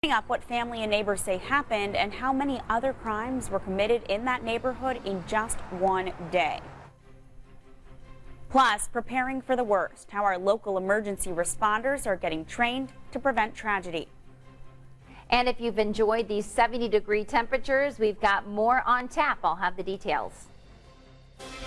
Up what family and neighbors say happened and how many other crimes were committed in that neighborhood in just one day. Plus, preparing for the worst, how our local emergency responders are getting trained to prevent tragedy. And if you've enjoyed these 70-degree temperatures, we've got more on tap. I'll have the details.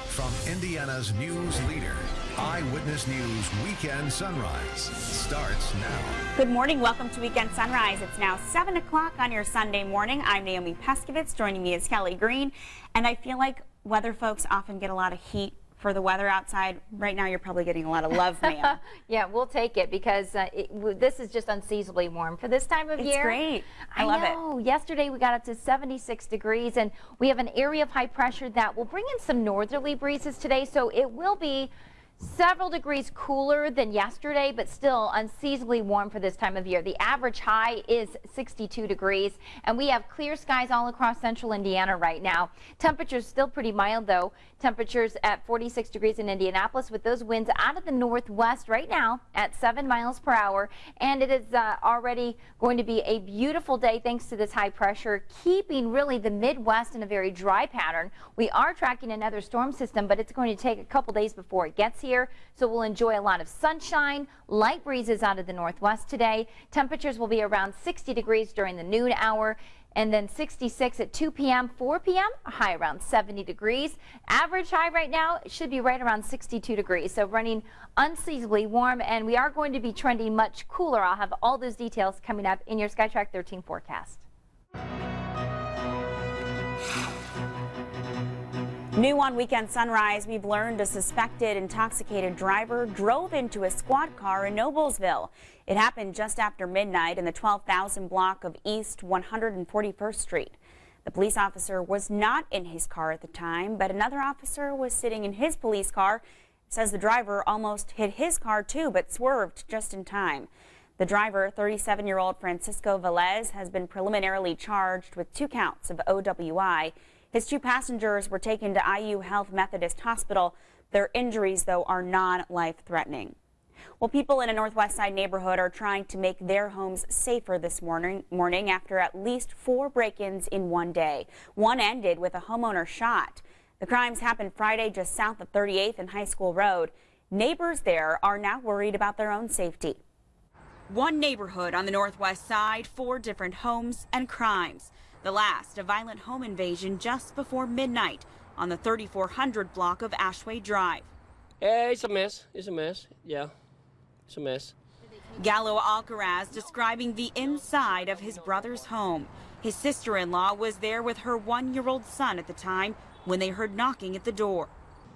From Indiana's news leader, Eyewitness News Weekend Sunrise starts now. Good morning. Welcome to Weekend Sunrise. It's now 7 o'clock on your Sunday morning. I'm Naomi Peskovitz. Joining me is Kelly Green. And I feel like weather folks often get a lot of heat for the weather outside. Right now, you're probably getting a lot of love, ma'am. Yeah, we'll take it because this is just unseasonably warm for this time of year. It's great. I love it. Yesterday, we got up to 76 degrees, and we have an area of high pressure that will bring in some northerly breezes today, so it will be several degrees cooler than yesterday, but still unseasonably warm for this time of year. The average high is 62 degrees, and we have clear skies all across central Indiana right now. Temperatures still pretty mild, though. Temperatures at 46 degrees in Indianapolis with those winds out of the northwest right now at 7 miles per hour. And it is already going to be a beautiful day thanks to this high pressure, keeping really the Midwest in a very dry pattern. We are tracking another storm system, but it's going to take a couple days before it gets here. So we'll enjoy a lot of sunshine, light breezes out of the northwest today. Temperatures will be around 60 degrees during the noon hour, and then 66 at 2 p.m., 4 p.m., a high around 70 degrees. Average high right now should be right around 62 degrees, so running unseasonably warm, and we are going to be trending much cooler. I'll have all those details coming up in your SkyTrack 13 forecast. New on Weekend Sunrise, we've learned a suspected intoxicated driver drove into a squad car in Noblesville. It happened just after midnight in the 12,000 block of East 141st Street. The police officer was not in his car at the time, but another officer was sitting in his police car. Says the driver almost hit his car too, but swerved just in time. The driver, 37-year-old Francisco Velez, has been preliminarily charged with 2 counts of OWI. His 2 passengers were taken to IU Health Methodist Hospital. Their injuries, though, are non-life-threatening. Well, people in a Northwest Side neighborhood are trying to make their homes safer this morning after at least 4 break-ins in one day. One ended with a homeowner shot. The crimes happened Friday just south of 38th and High School Road. Neighbors there are now worried about their own safety. One neighborhood on the Northwest Side, 4 different homes and crimes. The last, a violent home invasion just before midnight on the 3400 block of Ashway Drive. It's a mess. It's a mess. Yeah, it's a mess. Gallo Alcaraz describing the inside of his brother's home. His sister-in-law was there with her 1-year-old son at the time when they heard knocking at the door.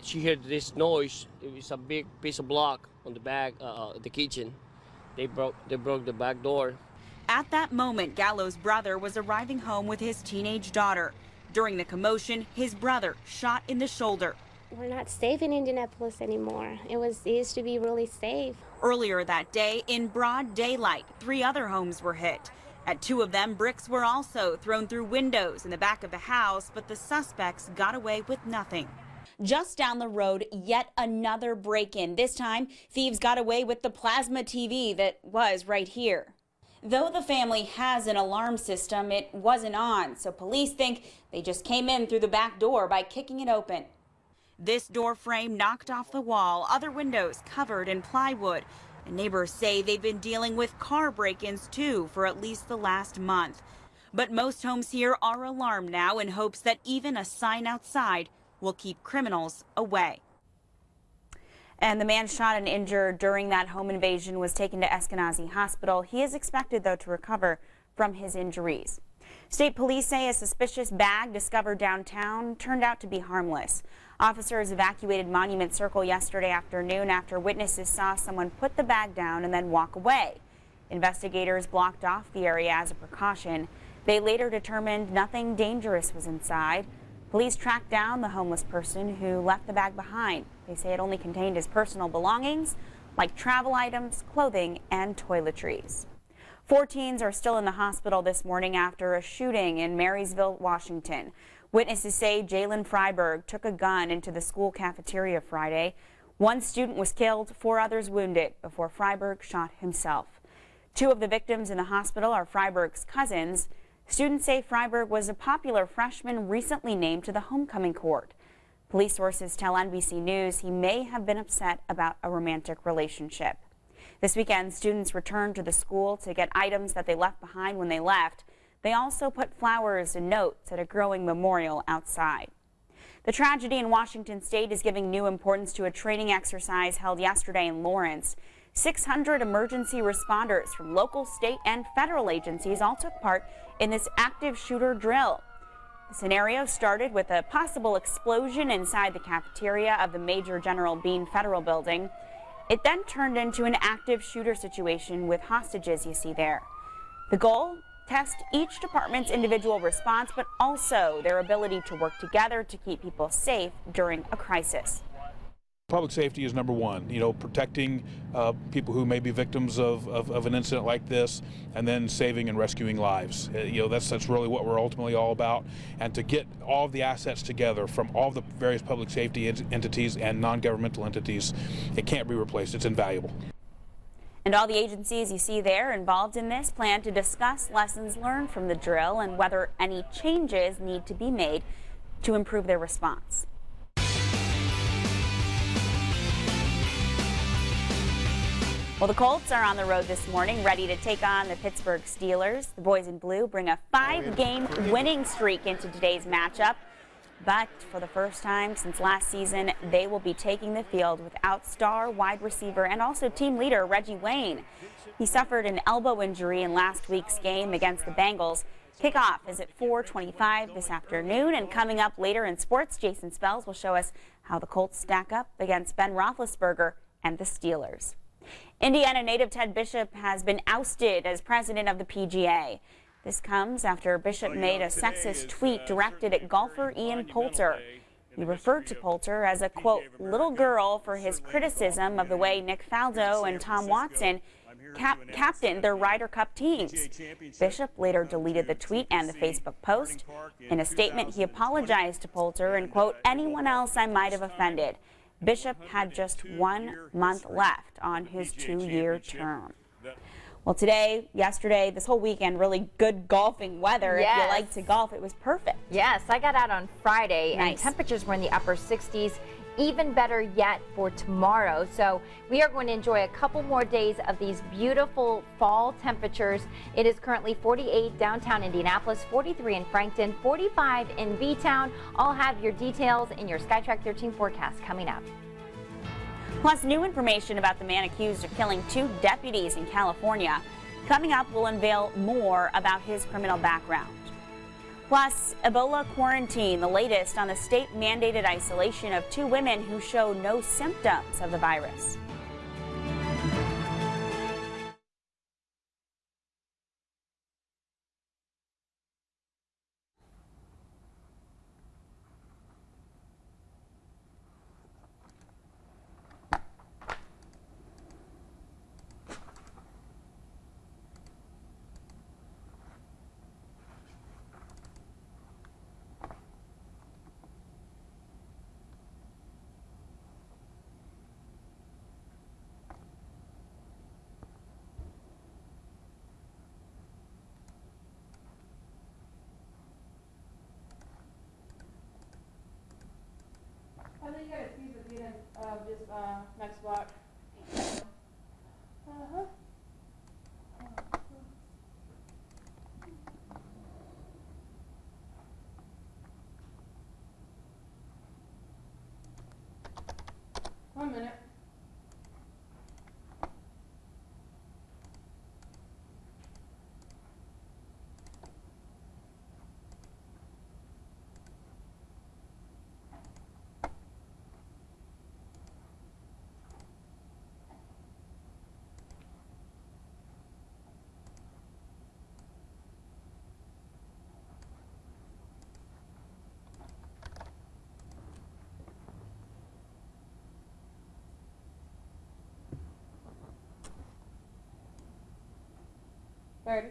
She heard this noise. It was a big piece of block on the back, the kitchen. They broke the back door. At that moment, Gallo's brother was arriving home with his teenage daughter. During the commotion, his brother shot in the shoulder. We're not safe in Indianapolis anymore. It used to be really safe. Earlier that day, in broad daylight, 3 other homes were hit. At 2 of them, bricks were also thrown through windows in the back of the house, but the suspects got away with nothing. Just down the road, yet another break-in. This time, thieves got away with the plasma TV that was right here. Though the family has an alarm system, it wasn't on, so police think they just came in through the back door by kicking it open. This door frame knocked off the wall, other windows covered in plywood. And neighbors say they've been dealing with car break-ins too for at least the last month. But most homes here are alarmed now in hopes that even a sign outside will keep criminals away. And the man shot and injured during that home invasion was taken to Eskenazi Hospital. He is expected, though, to recover from his injuries. State police say a suspicious bag discovered downtown turned out to be harmless. Officers evacuated Monument Circle yesterday afternoon after witnesses saw someone put the bag down and then walk away. Investigators blocked off the area as a precaution. They later determined nothing dangerous was inside. Police tracked down the homeless person who left the bag behind. They say it only contained his personal belongings, like travel items, clothing, and toiletries. 4 teens are still in the hospital this morning after a shooting in Marysville, Washington. Witnesses say Jalen Freiberg took a gun into the school cafeteria Friday. 1 student was killed, 4 others wounded before Freiberg shot himself. Two of the victims in the hospital are Freiberg's cousins. Students say Freiberg was a popular freshman recently named to the homecoming court. Police sources tell NBC News he may have been upset about a romantic relationship. This weekend, students returned to the school to get items that they left behind when they left. They also put flowers and notes at a growing memorial outside. The tragedy in Washington state is giving new importance to a training exercise held yesterday in Lawrence. 600 emergency responders from local, state, and federal agencies all took part in this active shooter drill. The scenario started with a possible explosion inside the cafeteria of the Major General Bean Federal Building. It then turned into an active shooter situation with hostages you see there. The goal? Test each department's individual response, but also their ability to work together to keep people safe during a crisis. Public safety is number one, protecting people who may be victims of an incident like this, and then saving and rescuing lives. That's really what we're ultimately all about. And to get all of the assets together from all the various public safety entities and non-governmental entities, it can't be replaced. It's invaluable. And all the agencies you see there involved in this plan to discuss lessons learned from the drill and whether any changes need to be made to improve their response. Well, the Colts are on the road this morning, ready to take on the Pittsburgh Steelers. The boys in blue bring a 5-game winning streak into today's matchup. But for the first time since last season, they will be taking the field without star wide receiver and also team leader Reggie Wayne. He suffered an elbow injury in last week's game against the Bengals. Kickoff is at 4:25 this afternoon, and coming up later in sports, Jason Spells will show us how the Colts stack up against Ben Roethlisberger and the Steelers. Indiana native Ted Bishop has been ousted as president of the PGA. This comes after Bishop made a sexist tweet directed at golfer Ian Poulter. He referred to Poulter as a, quote, little girl for his criticism of the way Nick Faldo and Tom Watson captained their Ryder Cup teams. Bishop later deleted the tweet and the Facebook post. In a statement, he apologized to Poulter and, quote, anyone else I might have offended. Bishop had just 1 month left on his 2-year term. Well, yesterday, this whole weekend, really good golfing weather. Yes. If you like to golf, it was perfect. Yes, I got out on Friday, Nice. and temperatures were in the upper 60s. Even better yet for tomorrow. So we are going to enjoy a couple more days of these beautiful fall temperatures. It is currently 48 downtown Indianapolis, 43 in Frankton, 45 in B-Town. I'll have your details in your SkyTrack 13 forecast coming up. Plus, new information about the man accused of killing 2 deputies in California. Coming up, we'll unveil more about his criminal background. Plus, Ebola quarantine, the latest on the state-mandated isolation of 2 women who show no symptoms of the virus. I think you got a piece of Venus this next block. Uh-huh. 1 minute. Ready?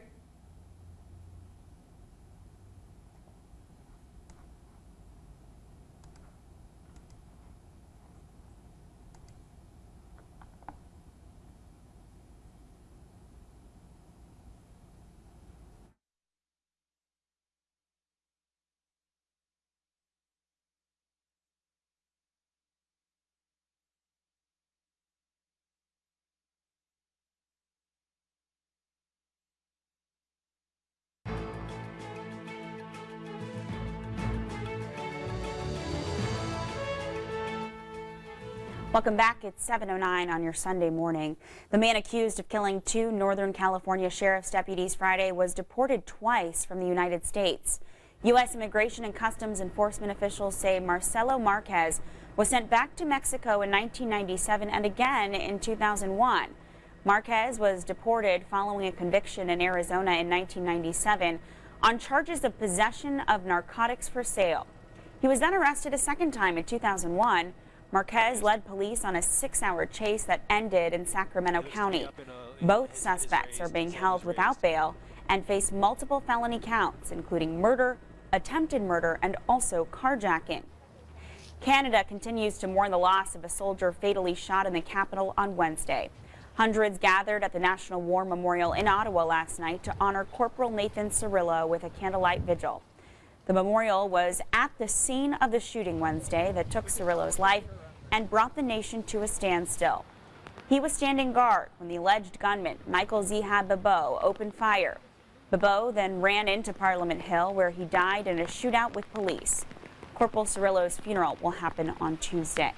Welcome back. It's 7:09 on your Sunday morning. The man accused of killing 2 Northern California sheriff's deputies Friday was deported twice from the United States. U.S. Immigration and Customs Enforcement officials say Marcelo Marquez was sent back to Mexico in 1997 and again in 2001. Marquez was deported following a conviction in Arizona in 1997 on charges of possession of narcotics for sale. He was then arrested a second time in 2001. Marquez led police on a 6-hour chase that ended in Sacramento County. Both suspects are being held without bail and face multiple felony counts, including murder, attempted murder, and also carjacking. Canada continues to mourn the loss of a soldier fatally shot in the capital on Wednesday. Hundreds gathered at the National War Memorial in Ottawa last night to honor Corporal Nathan Cirillo with a candlelight vigil. The memorial was at the scene of the shooting Wednesday that took Cirillo's life and brought the nation to a standstill. He was standing guard when the alleged gunman, Michael Zihab Babeau, opened fire. Babeau then ran into Parliament Hill, where he died in a shootout with police. Corporal Cirillo's funeral will happen on Tuesday.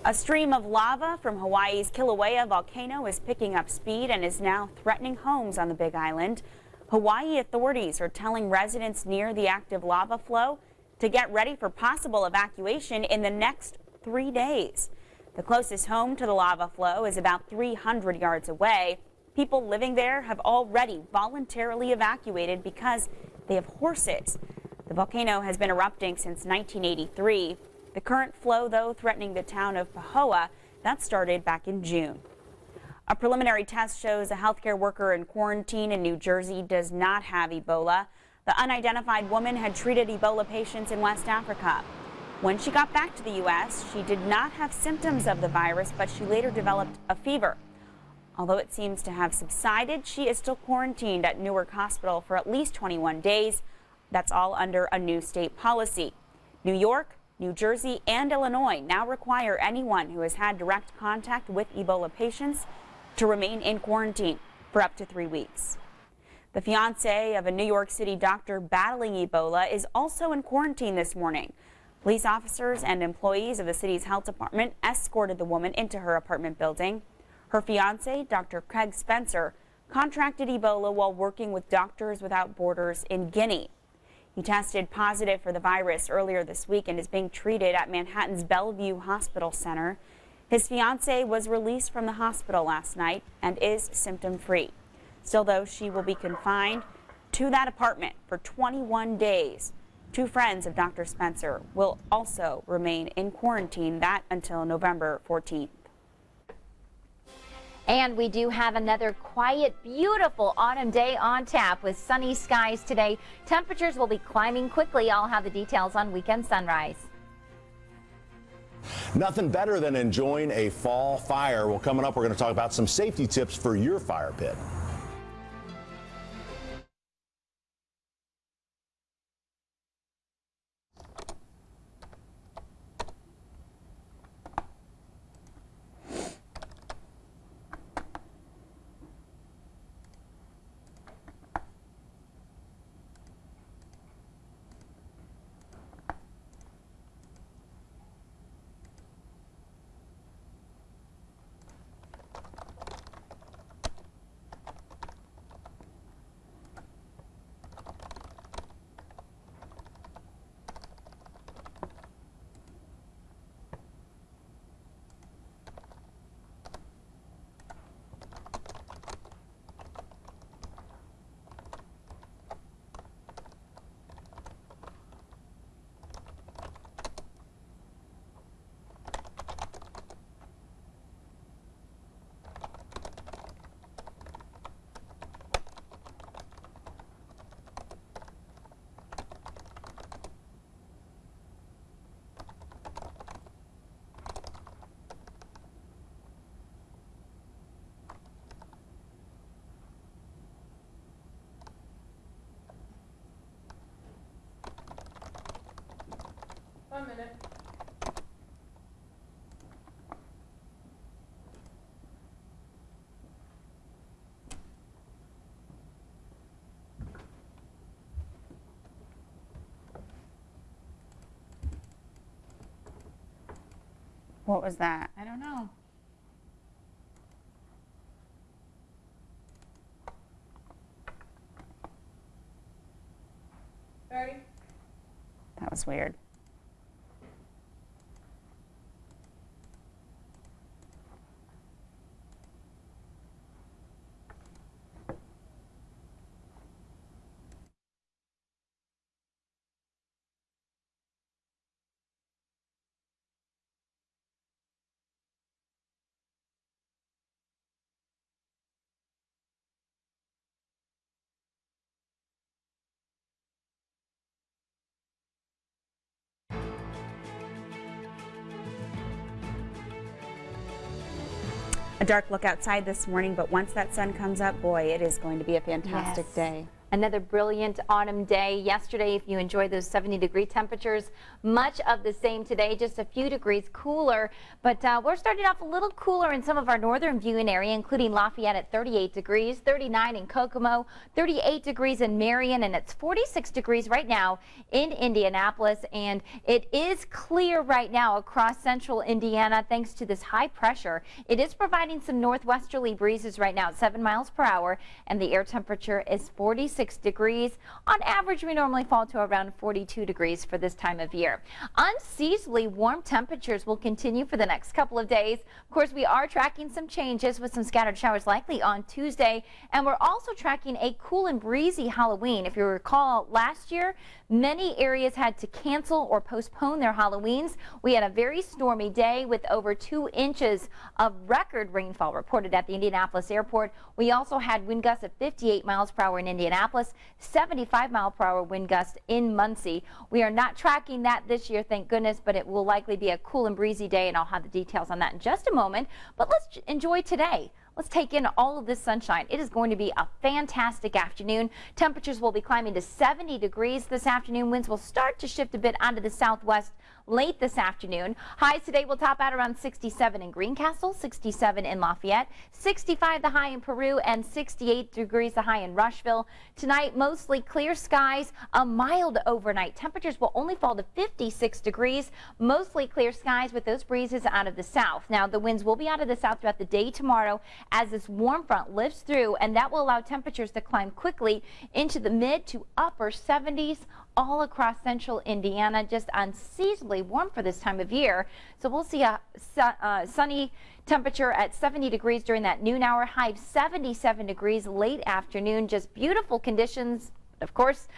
A stream of lava from Hawaii's Kilauea volcano is picking up speed and is now threatening homes on the Big Island. Hawaii authorities are telling residents near the active lava flow to get ready for possible evacuation in the next 3 days. The closest home to the lava flow is about 300 yards away. People living there have already voluntarily evacuated because they have horses. The volcano has been erupting since 1983. The current flow, though, threatening the town of Pahoa, that started back in June. A preliminary test shows a healthcare worker in quarantine in New Jersey does not have Ebola. The unidentified woman had treated Ebola patients in West Africa. When she got back to the U.S., she did not have symptoms of the virus, but she later developed a fever. Although it seems to have subsided, she is still quarantined at Newark Hospital for at least 21 days. That's all under a new state policy. New York, New Jersey, and Illinois now require anyone who has had direct contact with Ebola patients to remain in quarantine for up to 3 weeks. The fiance of a New York City doctor battling Ebola is also in quarantine this morning. Police officers and employees of the city's health department escorted the woman into her apartment building. Her fiance, Dr. Craig Spencer, contracted Ebola while working with Doctors Without Borders in Guinea. He tested positive for the virus earlier this week and is being treated at Manhattan's Bellevue Hospital Center. His fiance was released from the hospital last night and is symptom-free. Still, though, she will be confined to that apartment for 21 days. 2 friends of Dr. Spencer will also remain in quarantine, that until November 14th. And we do have another quiet, beautiful autumn day on tap with sunny skies today. Temperatures will be climbing quickly. I'll have the details on Weekend Sunrise. Nothing better than enjoying a fall fire. Well, coming up, we're going to talk about some safety tips for your fire pit. One minute. What was that? I don't know. Ready? That was weird. A dark look outside this morning, but once that sun comes up, boy, it is going to be a fantastic day. Another brilliant autumn day yesterday. If you enjoyed those 70-degree temperatures, much of the same today, just a few degrees cooler. But we're starting off a little cooler in some of our northern viewing area, including Lafayette at 38 degrees, 39 in Kokomo, 38 degrees in Marion, and it's 46 degrees right now in Indianapolis. And it is clear right now across central Indiana thanks to this high pressure. It is providing some northwesterly breezes right now at 7 miles per hour, and the air temperature is 46 degrees. On average, we normally fall to around 42 degrees for this time of year. Unseasonably warm temperatures will continue for the next couple of days. Of course, we are tracking some changes with some scattered showers likely on Tuesday, and we're also tracking a cool and breezy Halloween. If you recall, last year, many areas had to cancel or postpone their Halloweens. We had a very stormy day with over 2 inches of record rainfall reported at the Indianapolis airport. We also had wind gusts at 58 miles per hour in Indianapolis, 75 mile per hour wind gusts in Muncie. We are not tracking that this year, thank goodness, but it will likely be a cool and breezy day, and I'll have the details on that in just a moment. But let's enjoy today. Let's take in all of this sunshine. It is going to be a fantastic afternoon. Temperatures will be climbing to 70 degrees this afternoon. Winds will start to shift a bit onto the southwest late this afternoon. Highs today will top out around 67 in Greencastle, 67 in Lafayette, 65 the high in Peru, and 68 degrees the high in Rushville. Tonight, mostly clear skies, a mild overnight. Temperatures will only fall to 56 degrees, mostly clear skies with those breezes out of the south. Now, the winds will be out of the south throughout the day tomorrow as this warm front lifts through, and that will allow temperatures to climb quickly into the mid to upper 70s all across central Indiana. Just unseasonably warm for this time of year. So we'll see a sunny temperature at 70 degrees during that noon hour, high of 77 degrees late afternoon. Just beautiful conditions. Of course,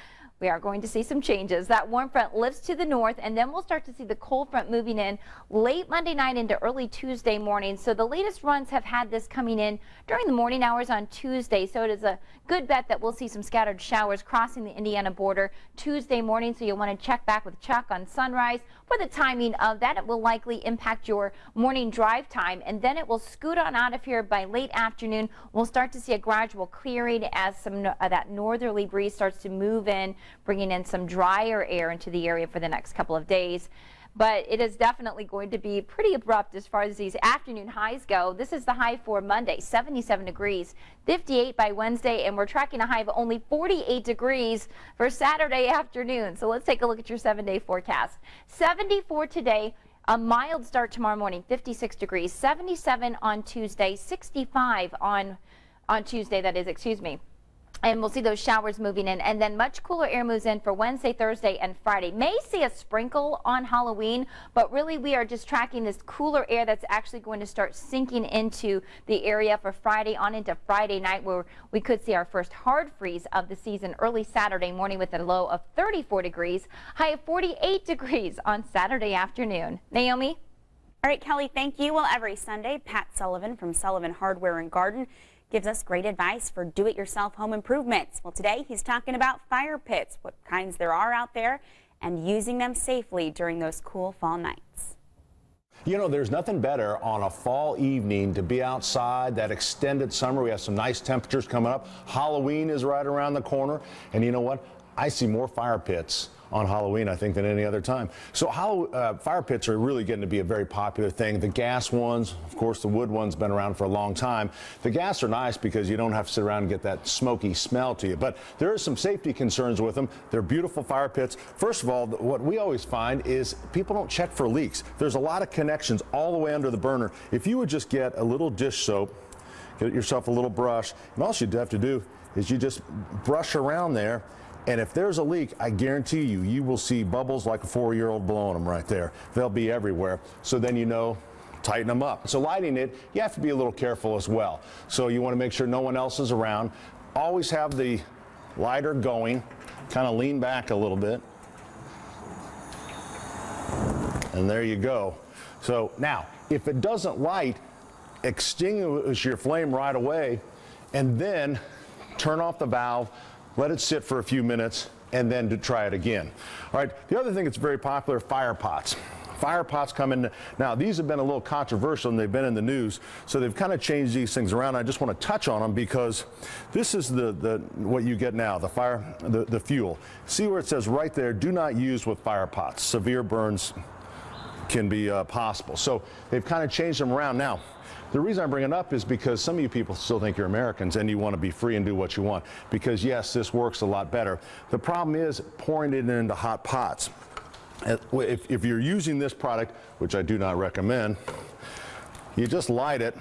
we are going to see some changes. That warm front lifts to the north, and then we'll start to see the cold front moving in late Monday night into early Tuesday morning. So the latest runs have had this coming in during the morning hours on Tuesday. So it is a good bet that we'll see some scattered showers crossing the Indiana border Tuesday morning. So you'll want to check back with Chuck on sunrise for the timing of that. It will likely impact your morning drive time, and then it will scoot on out of here by late afternoon. We'll start to see a gradual clearing as some that northerly breeze starts to move in, bringing in some drier air into the area for the next couple of days. But it is definitely going to be pretty abrupt as far as these afternoon highs go. This is the high for Monday, 77 degrees, 58 by Wednesday, and we're tracking a high of only 48 degrees for Saturday afternoon. So let's take a look at your 7-day forecast. 74 today. A mild start tomorrow morning, 56 degrees, 77 on Tuesday, 65 on Tuesday, that is, excuse me. And we'll see those showers moving in, and then much cooler air moves in for Wednesday, Thursday, and Friday. May see a sprinkle on Halloween, but really we are just tracking this cooler air that's actually going to start sinking into the area for Friday on into Friday night, where we could see our first hard freeze of the season early Saturday morning with a low of 34 degrees, high of 48 degrees on Saturday afternoon. Naomi? All right, Kelly, thank you. Well, every Sunday, Pat Sullivan from Sullivan Hardware and Garden gives us great advice for do-it-yourself home improvements. Well, today he's talking about fire pits, what kinds there are out there, and using them safely during those cool fall nights. You know, there's nothing better on a fall evening to be outside, that extended summer. We have some nice temperatures coming up. Halloween is right around the corner. And you know what? I see more fire pits on Halloween, I think, than any other time. So fire pits are really getting to be a very popular thing. The gas ones, of course, the wood ones been around for a long time. The gas are nice because you don't have to sit around and get that smoky smell to you. But there are some safety concerns with them. They're beautiful fire pits. First of all, what we always find is people don't check for leaks. There's a lot of connections all the way under the burner. If you would just get a little dish soap, get yourself a little brush, and all you'd have to do is you just brush around there. And if there's a leak, I guarantee you, you will see bubbles like a 4-year-old blowing them right there. They'll be everywhere. So then you know, tighten them up. So lighting it, you have to be a little careful as well. So you want to make sure no one else is around. Always have the lighter going. Kind of lean back a little bit. And there you go. So now, if it doesn't light, extinguish your flame right away and then turn off the valve. Let it sit for a few minutes, and then to try it again. All right, the other thing that's very popular, fire pots. Fire pots come in. Now, these have been a little controversial, and they've been in the news, so they've kind of changed these things around. I just want to touch on them because this is what you get now, the fuel. See where it says right there, do not use with fire pots. Severe burns can be possible. So they've kind of changed them around. Now, the reason I bring it up is because some of you people still think you're Americans and you want to be free and do what you want. Because yes, this works a lot better. The problem is pouring it into hot pots. If you're using this product, which I do not recommend, you just light it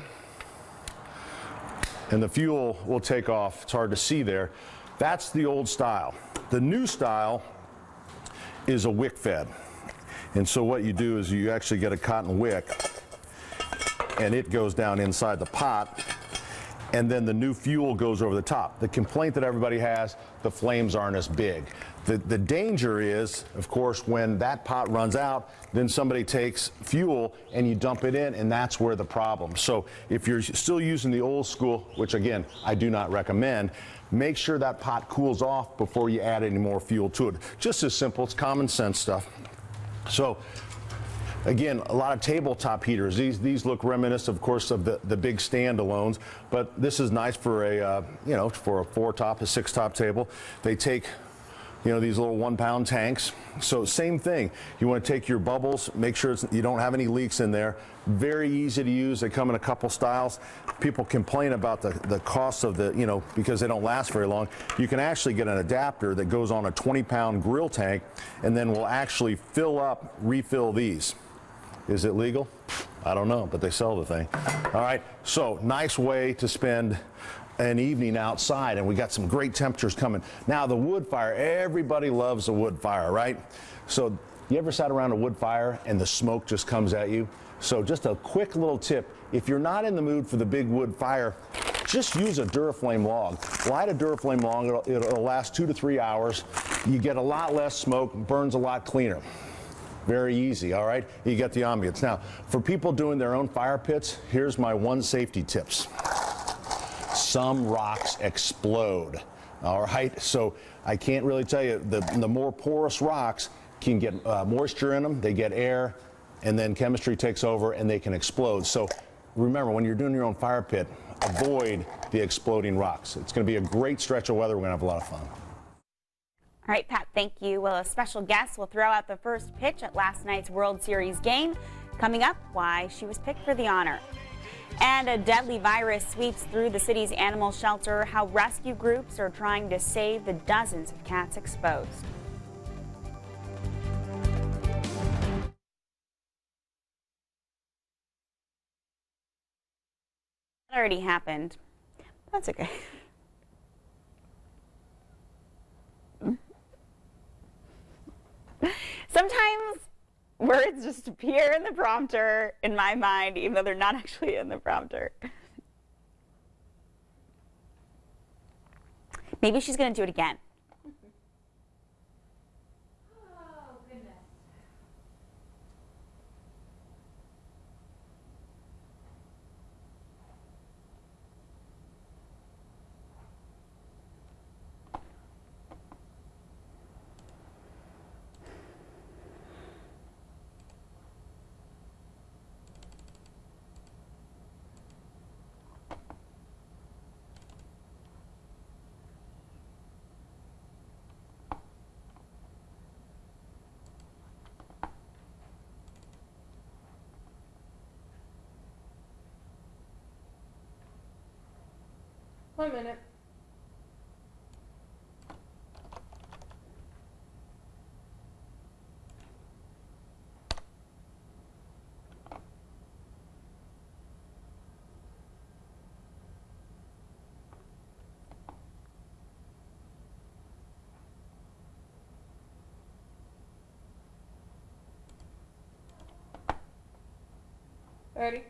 and the fuel will take off. It's hard to see there. That's the old style. The new style is a wick fed. And so what you do is you actually get a cotton wick and it goes down inside the pot, and then the new fuel goes over the top. The complaint that everybody has, the flames aren't as big. The danger is, of course, when that pot runs out, then somebody takes fuel and you dump it in, and that's where the problem. So if you're still using the old school, which again, I do not recommend, make sure that pot cools off before you add any more fuel to it. Just as simple, it's common sense stuff. So again, a lot of tabletop heaters. These look reminiscent, of course, of the big standalones, but this is nice for a for a 4-top, a 6-top table. They take, these little 1-pound tanks. So same thing. You want to take your bubbles, make sure you don't have any leaks in there. Very easy to use. They come in a couple styles. People complain about the cost of because they don't last very long. You can actually get an adapter that goes on a 20-pound grill tank and then will actually refill these. Is it legal? I don't know, but they sell the thing. All right, so nice way to spend an evening outside, and we got some great temperatures coming. Now the wood fire, everybody loves a wood fire, right? So you ever sat around a wood fire and the smoke just comes at you? So just a quick little tip, if you're not in the mood for the big wood fire, just use a Duraflame log. Light a Duraflame log, it'll last 2 to 3 hours. You get a lot less smoke, burns a lot cleaner. Very easy, all right? You get the ambience. Now, for people doing their own fire pits, here's my 1 safety tips. Some rocks explode, all right? So I can't really tell you, the more porous rocks can get moisture in them, they get air, and then chemistry takes over and they can explode. So remember, when you're doing your own fire pit, avoid the exploding rocks. It's gonna be a great stretch of weather. We're gonna have a lot of fun. All right, Pat, thank you. Well, a special guest will throw out the first pitch at last night's World Series game. Coming up, why she was picked for the honor. And a deadly virus sweeps through the city's animal shelter, how rescue groups are trying to save the dozens of cats exposed. That already happened. That's okay. Sometimes words just appear in the prompter in my mind, even though they're not actually in the prompter. Maybe she's going to do it again. Oh, goodness. 1 minute. Ready?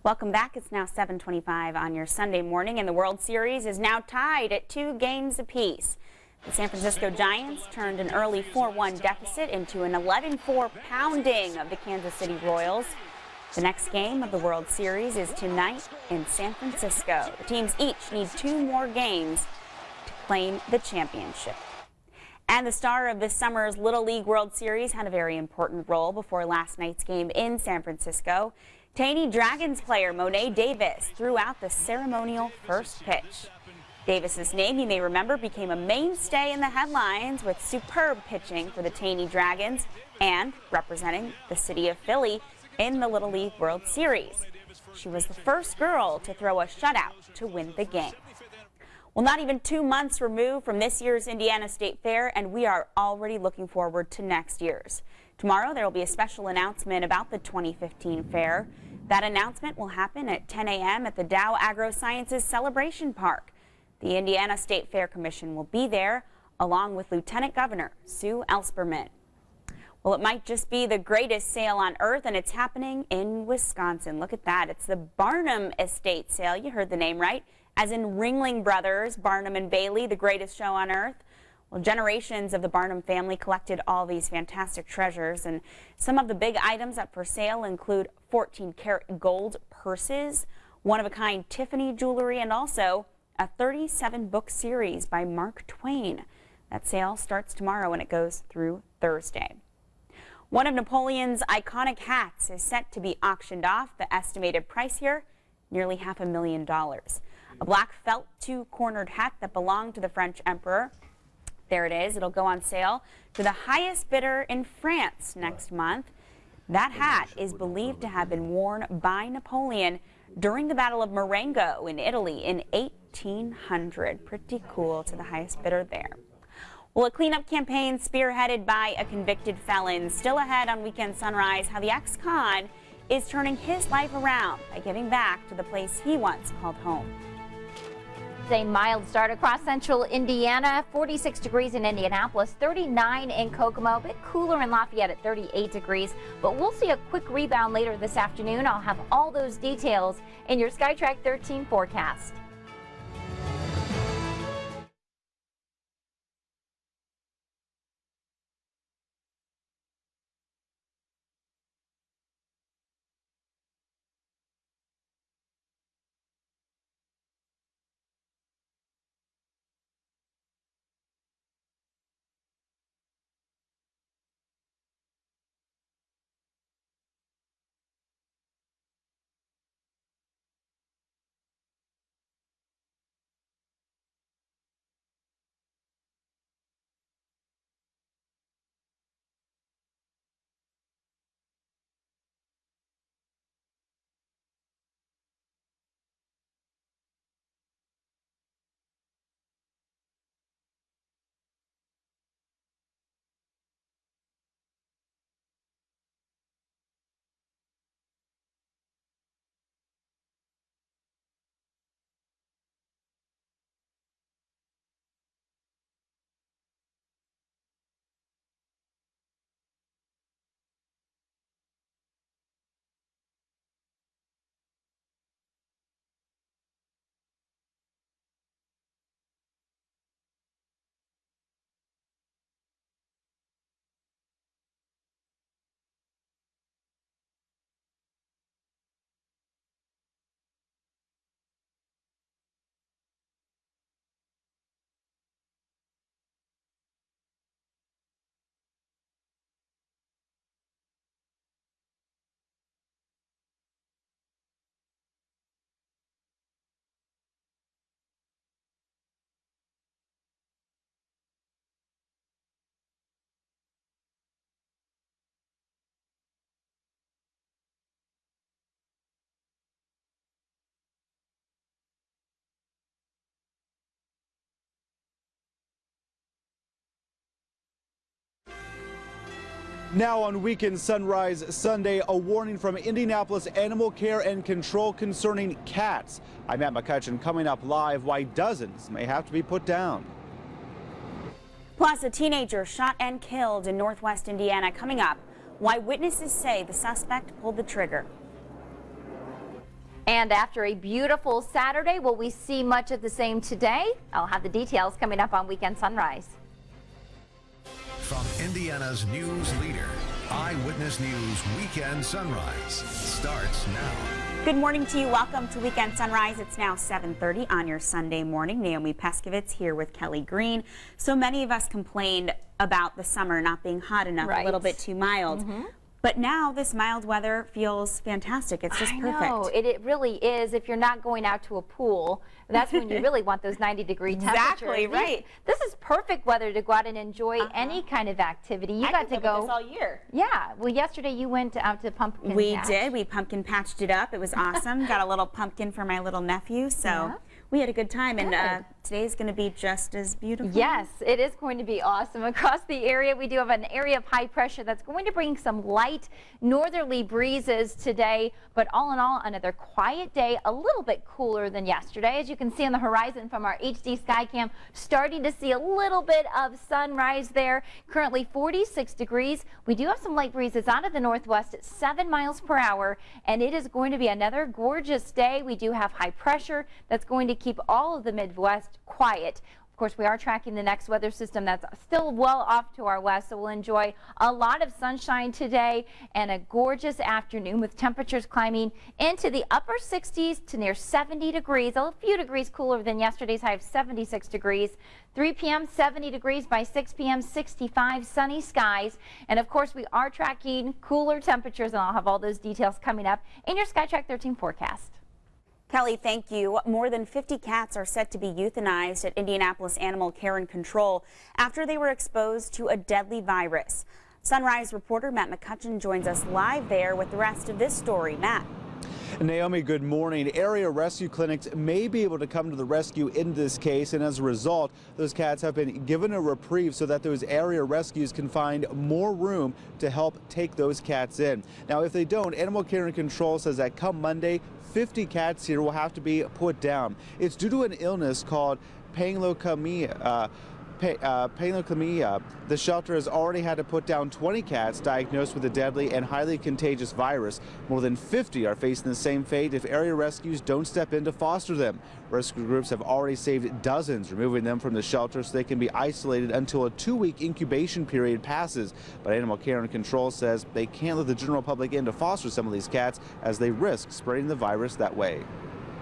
Welcome back. It's now 7:25 on your Sunday morning, and the World Series is now tied at 2 games apiece. The San Francisco Giants turned an early 4-1 deficit into an 11-4 pounding of the Kansas City Royals. The next game of the World Series is tonight in San Francisco. The teams each need 2 more games to claim the championship. And the star of this summer's Little League World Series had a very important role before last night's game in San Francisco. Taney Dragons player Monet Davis threw out the ceremonial first pitch. Davis's name, you may remember, became a mainstay in the headlines with superb pitching for the Taney Dragons and representing the city of Philly in the Little League World Series. She was the first girl to throw a shutout to win the game. Well, not even 2 months removed from this year's Indiana State Fair, and we are already looking forward to next year's. Tomorrow, there will be a special announcement about the 2015 fair. That announcement will happen at 10 a.m. at the Dow AgroSciences Celebration Park. The Indiana State Fair Commission will be there, along with Lieutenant Governor Sue Ellspermann. Well, it might just be the greatest sale on earth, and it's happening in Wisconsin. Look at that. It's the Barnum Estate Sale. You heard the name right, as in Ringling Brothers, Barnum and Bailey, the greatest show on earth. Well, generations of the Barnum family collected all these fantastic treasures, and some of the big items up for sale include 14-karat gold purses, one-of-a-kind Tiffany jewelry, and also a 37-book series by Mark Twain. That sale starts tomorrow and it goes through Thursday. One of Napoleon's iconic hats is set to be auctioned off. The estimated price here, nearly $500,000. A black felt 2-cornered hat that belonged to the French emperor. There it is. It'll go on sale to the highest bidder in France next month. That hat is believed to have been worn by Napoleon during the Battle of Marengo in Italy in 1800. Pretty cool, to the highest bidder there. Well, a cleanup campaign spearheaded by a convicted felon still ahead on Weekend Sunrise. How the ex-con is turning his life around by giving back to the place he once called home. A mild start across central Indiana, 46 degrees in Indianapolis, 39 in Kokomo, a bit cooler in Lafayette at 38 degrees, but we'll see a quick rebound later this afternoon. I'll have all those details in your SkyTrack 13 forecast. Now on Weekend Sunrise Sunday, a warning from Indianapolis Animal Care and Control concerning cats. I'm Matt McCutcheon, coming up live why dozens may have to be put down. Plus, a teenager shot and killed in northwest Indiana coming up. Why witnesses say the suspect pulled the trigger. And after a beautiful Saturday, will we see much of the same today? I'll have the details coming up on Weekend Sunrise. From Indiana's news leader, Eyewitness News Weekend Sunrise starts now. Good morning to you. Welcome to Weekend Sunrise. It's now 7:30 on your Sunday morning. Naomi Peskovitz here with Kelly Green. So many of us complained about the summer not being hot enough, a little bit too mild. But now this mild weather feels fantastic. It's just perfect. I know, it really is. If you're not going out to a pool, that's when you really want those 90-degree temperatures. Exactly, right. This is perfect weather to go out and enjoy any kind of activity. You got to go this all year. Yeah. Well, yesterday you went out to pumpkin patch. We did. We pumpkin patched it up. It was awesome. Got a little pumpkin for my little nephew. So we had a good time. And today's going to be just as beautiful. Yes, it is going to be awesome. Across the area, we do have an area of high pressure that's going to bring some light northerly breezes today. But all in all, another quiet day, a little bit cooler than yesterday. As you can see on the horizon from our HD Skycam, starting to see a little bit of sunrise there. Currently 46 degrees. We do have some light breezes out of the northwest at 7 miles per hour. And it is going to be another gorgeous day. We do have high pressure that's going to keep all of the Midwest quiet. Of course, we are tracking the next weather system that's still well off to our west, so we'll enjoy a lot of sunshine today and a gorgeous afternoon with temperatures climbing into the upper 60s to near 70 degrees, a few degrees cooler than yesterday's high of 76 degrees. 3 p.m. 70 degrees, by 6 p.m. 65, sunny skies. And of course, we are tracking cooler temperatures, and I'll have all those details coming up in your SkyTrack 13 forecast. Kelly, thank you. More than 50 cats are set to be euthanized at Indianapolis Animal Care and Control after they were exposed to a deadly virus. Sunrise reporter Matt McCutcheon joins us live there with the rest of this story. Matt. Naomi, good morning. Area rescue clinics may be able to come to the rescue in this case, and as a result, those cats have been given a reprieve so that those area rescues can find more room to help take those cats in. Now, if they don't, Animal Care and Control says that come Monday, 50 cats here will have to be put down. It's due to an illness called panleukemia. The shelter has already had to put down 20 cats diagnosed with a deadly and highly contagious virus. More than 50 are facing the same fate if area rescues don't step in to foster them. Rescue groups have already saved dozens, removing them from the shelter so they can be isolated until a 2-week incubation period passes. But Animal Care and Control says they can't let the general public in to foster some of these cats as they risk spreading the virus that way.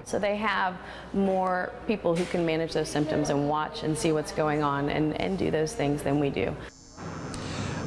So they have more people who can manage those symptoms and watch and see what's going on and do those things than we do.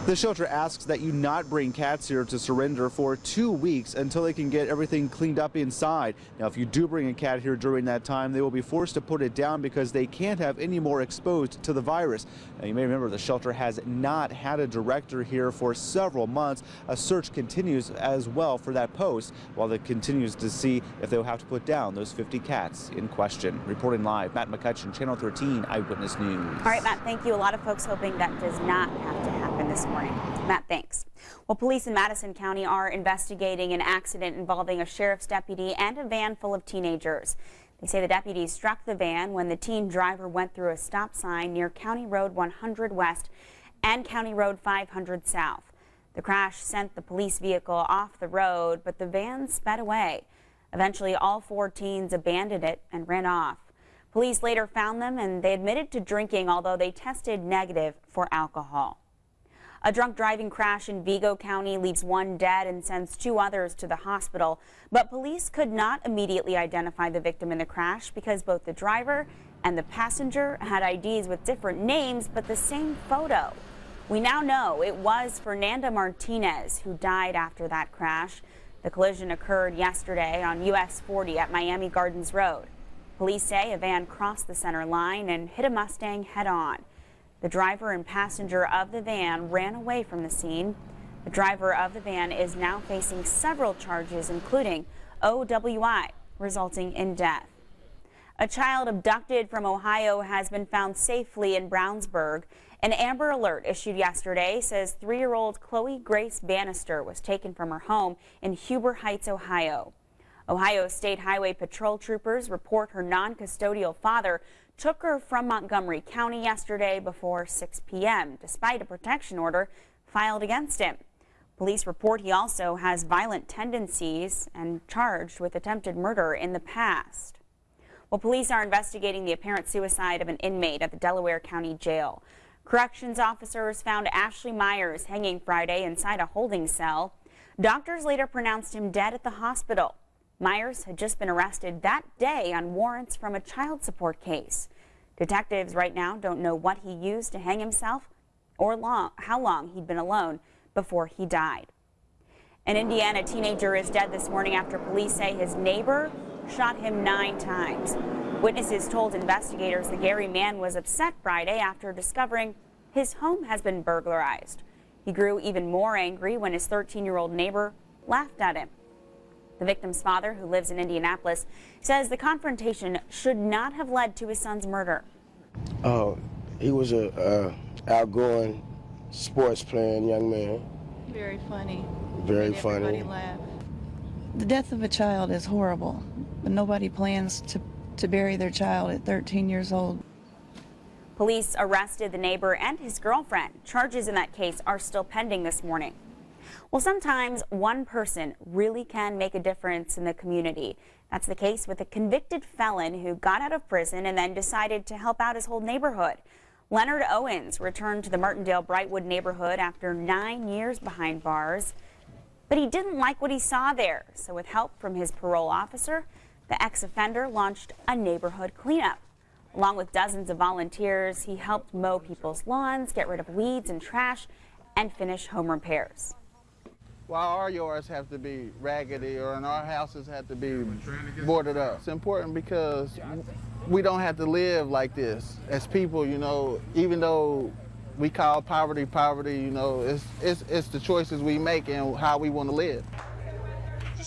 The shelter asks that you not bring cats here to surrender for 2 weeks until they can get everything cleaned up inside. Now, if you do bring a cat here during that time, they will be forced to put it down because they can't have any more exposed to the virus. Now, you may remember the shelter has not had a director here for several months. A search continues as well for that post while it continues to see if they'll have to put down those 50 cats in question. Reporting live, Matt McCutcheon, Channel 13 Eyewitness News. All right, Matt, thank you. A lot of folks hoping that does not have to happen this morning. Matt, thanks. Well, police in Madison County are investigating an accident involving a sheriff's deputy and a van full of teenagers. They say the deputies struck the van when the teen driver went through a stop sign near County Road 100 West and County Road 500 South. The crash sent the police vehicle off the road, but the van sped away. Eventually, all 4 teens abandoned it and ran off. Police later found them and they admitted to drinking, although they tested negative for alcohol. A drunk driving crash in Vigo County leaves 1 dead and sends 2 others to the hospital. But police could not immediately identify the victim in the crash because both the driver and the passenger had IDs with different names but the same photo. We now know it was Fernanda Martinez who died after that crash. The collision occurred yesterday on US 40 at Miami Gardens Road. Police say a van crossed the center line and hit a Mustang head-on. The driver and passenger of the van ran away from the scene. The driver of the van is now facing several charges, including OWI, resulting in death. A child abducted from Ohio has been found safely in Brownsburg. An Amber Alert issued yesterday says 3-year-old Chloe Grace Bannister was taken from her home in Huber Heights, Ohio. Ohio State Highway Patrol troopers report her non-custodial father took her from Montgomery County yesterday before 6 p.m. despite a protection order filed against him. Police report he also has violent tendencies and charged with attempted murder in the past. Well, police are investigating the apparent suicide of an inmate at the Delaware County Jail. Corrections officers found Ashley Myers hanging Friday inside a holding cell. Doctors later pronounced him dead at the hospital. Myers had just been arrested that day on warrants from a child support case. Detectives right now don't know what he used to hang himself or how long he'd been alone before he died. An Indiana teenager is dead this morning after police say his neighbor shot him 9 times. Witnesses told investigators the Gary man was upset Friday after discovering his home has been burglarized. He grew even more angry when his 13-year-old neighbor laughed at him. The victim's father, who lives in Indianapolis, says the confrontation should not have led to his son's murder. He was a outgoing, sports playing young man. Very funny. Very Made funny. everybody laugh. The death of a child is horrible, but nobody plans to bury their child at 13 years old. Police arrested the neighbor and his girlfriend. Charges in that case are still pending this morning. Well, sometimes one person really can make a difference in the community. That's the case with a convicted felon who got out of prison and then decided to help out his whole neighborhood. Leonard Owens returned to the Martindale-Brightwood neighborhood after 9 years behind bars. But he didn't like what he saw there, so with help from his parole officer, the ex-offender launched a neighborhood cleanup. Along with dozens of volunteers, he helped mow people's lawns, get rid of weeds and trash, and finish home repairs. While our yards have to be raggedy and our houses have to be boarded up, it's important because we don't have to live like this. As people, you know, even though we call poverty, you know, it's the choices we make and how we want to live.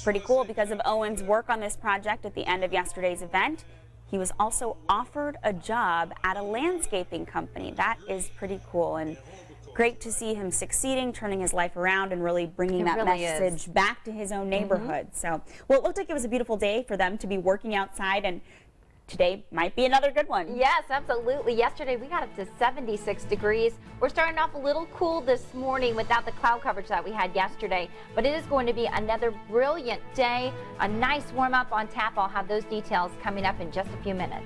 Pretty cool because of Owen's work on this project at the end of yesterday's event. He was also offered a job at a landscaping company. That is pretty cool and great to see him succeeding, turning his life around and really bringing that message back to his own neighborhood. So, well, it looked like it was a beautiful day for them to be working outside, and today might be another good one. Yes, absolutely. Yesterday we got up to 76 degrees. We're starting off a little cool this morning without the cloud coverage that we had yesterday, but it is going to be another brilliant day. A nice warm up on tap. I'll have those details coming up in just a few minutes.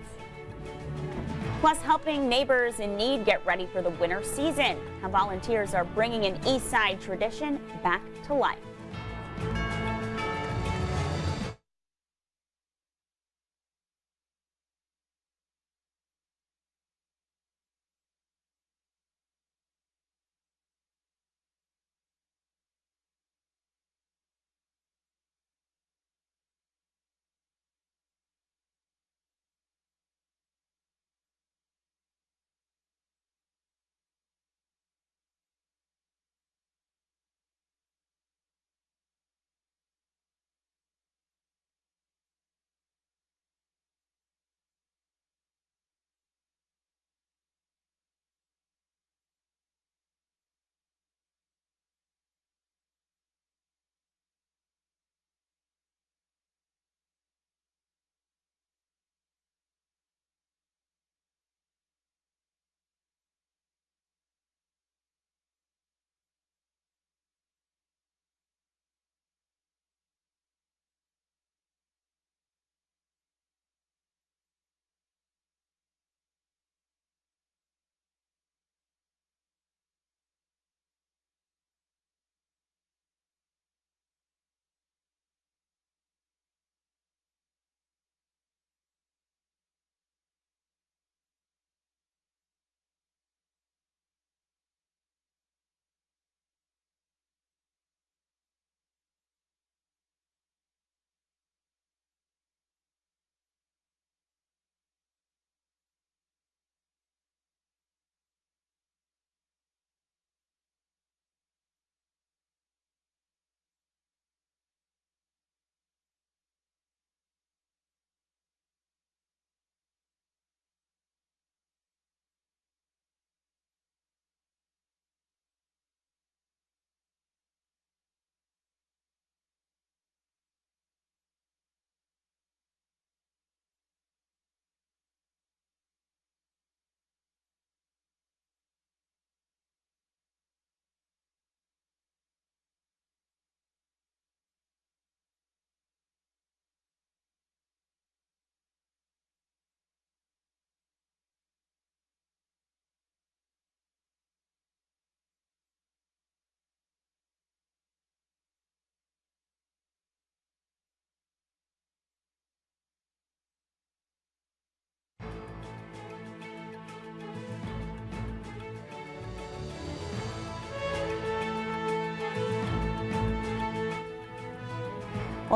Plus, helping neighbors in need get ready for the winter season. How volunteers are bringing an East Side tradition back to life.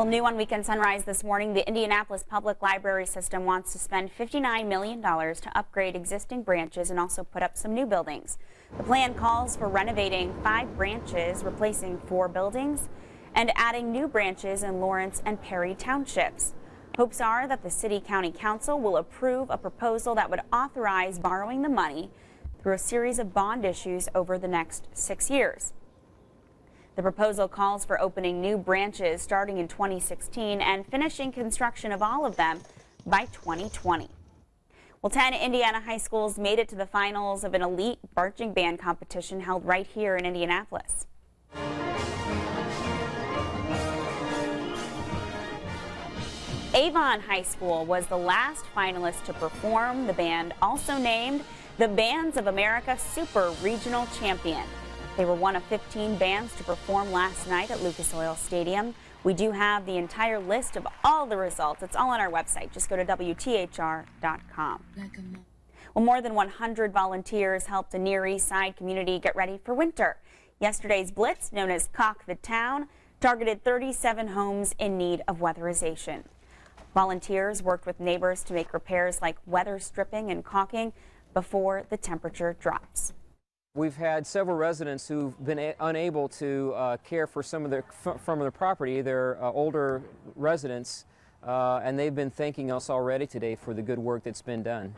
Well, new on Weekend Sunrise this morning, the Indianapolis Public Library System wants to spend $59 million to upgrade existing branches and also put up some new buildings. The plan calls for renovating 5 branches, replacing 4 buildings, and adding new branches in Lawrence and Perry townships. Hopes are that the City-County Council will approve a proposal that would authorize borrowing the money through a series of bond issues over the next 6 years. The proposal calls for opening new branches starting in 2016 and finishing construction of all of them by 2020. Well, 10 Indiana high schools made it to the finals of an elite marching band competition held right here in Indianapolis. Avon High School was the last finalist to perform. The band, also named the Bands of America Super Regional Champion. They were one of 15 bands to perform last night at Lucas Oil Stadium. We do have the entire list of all the results. It's all on our website. Just go to WTHR.com. Well, more than 100 volunteers helped a Near East Side community get ready for winter. Yesterday's blitz, known as Caulk the Town, targeted 37 homes in need of weatherization. Volunteers worked with neighbors to make repairs like weather stripping and caulking before the temperature drops. We've had several residents who've been unable to care for some of their property. They're older residents, and they've been thanking us already today for the good work that's been done.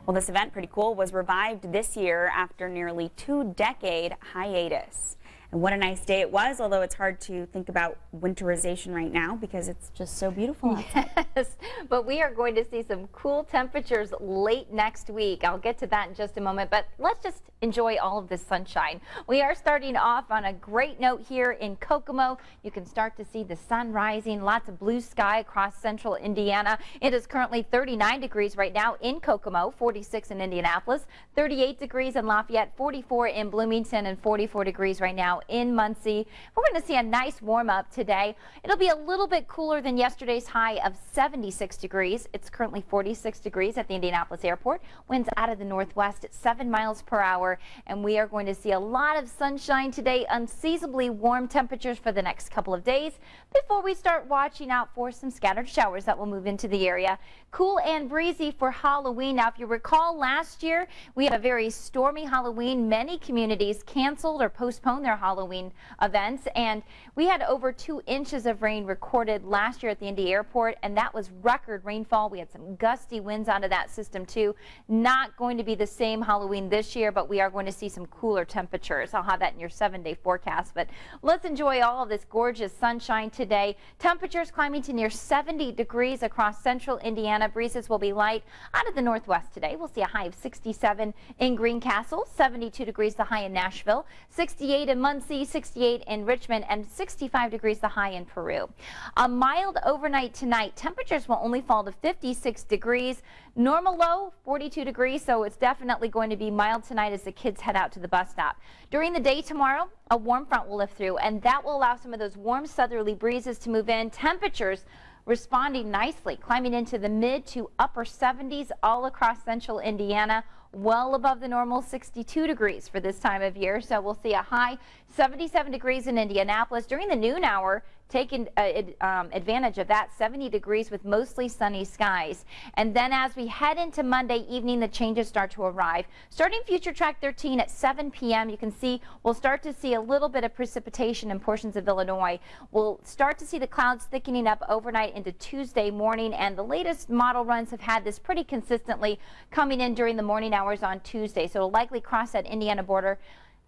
Well, this event, pretty cool, was revived this year after nearly 2-decade hiatus. And what a nice day it was, although it's hard to think about winterization right now because it's just so beautiful outside. Yes, but we are going to see some cool temperatures late next week. I'll get to that in just a moment, but let's just enjoy all of this sunshine. We are starting off on a great note here in Kokomo. You can start to see the sun rising, lots of blue sky across central Indiana. It is currently 39 degrees right now in Kokomo, 46 in Indianapolis, 38 degrees in Lafayette, 44 in Bloomington, and 44 degrees right now in Muncie. We're going to see a nice warm up today. It'll be a little bit cooler than yesterday's high of 76 degrees. It's currently 46 degrees at the Indianapolis airport. Winds out of the northwest at 7 miles per hour. And we are going to see a lot of sunshine today, unseasonably warm temperatures for the next couple of days before we start watching out for some scattered showers that will move into the area. Cool and breezy for Halloween. Now, if you recall last year, we had a very stormy Halloween. Many communities canceled or postponed their Halloween events, and we had over 2 inches of rain recorded last year at the Indy Airport, and that was record rainfall. We had some gusty winds out of that system too. Not going to be the same Halloween this year, but we are going to see some cooler temperatures. I'll have that in your 7-day forecast, but let's enjoy all of this gorgeous sunshine today. Temperatures climbing to near 70 degrees across central Indiana. Breezes will be light out of the northwest today. We'll see a high of 67 in Greencastle, 72 degrees the high in Nashville, 68 in Muncie, 68 in Richmond, and 65 degrees the high in Peru. A mild overnight tonight. Temperatures will only fall to 56 degrees. Normal low 42 degrees, so it's definitely going to be mild tonight as the kids head out to the bus stop. During the day tomorrow, a warm front will lift through, and that will allow some of those warm southerly breezes to move in. Temperatures responding nicely, climbing into the mid to upper 70s all across central Indiana, well above the normal 62 degrees for this time of year. So we'll see a high 77 degrees in Indianapolis during the noon hour. Taking advantage of that, 70 degrees with mostly sunny skies. And then as we head into Monday evening, the changes start to arrive. Starting Future Track 13 at 7 p.m., you can see we'll start to see a little bit of precipitation in portions of Illinois. We'll start to see the clouds thickening up overnight into Tuesday morning, and the latest model runs have had this pretty consistently coming in during the morning hours on Tuesday. So it'll likely cross that Indiana border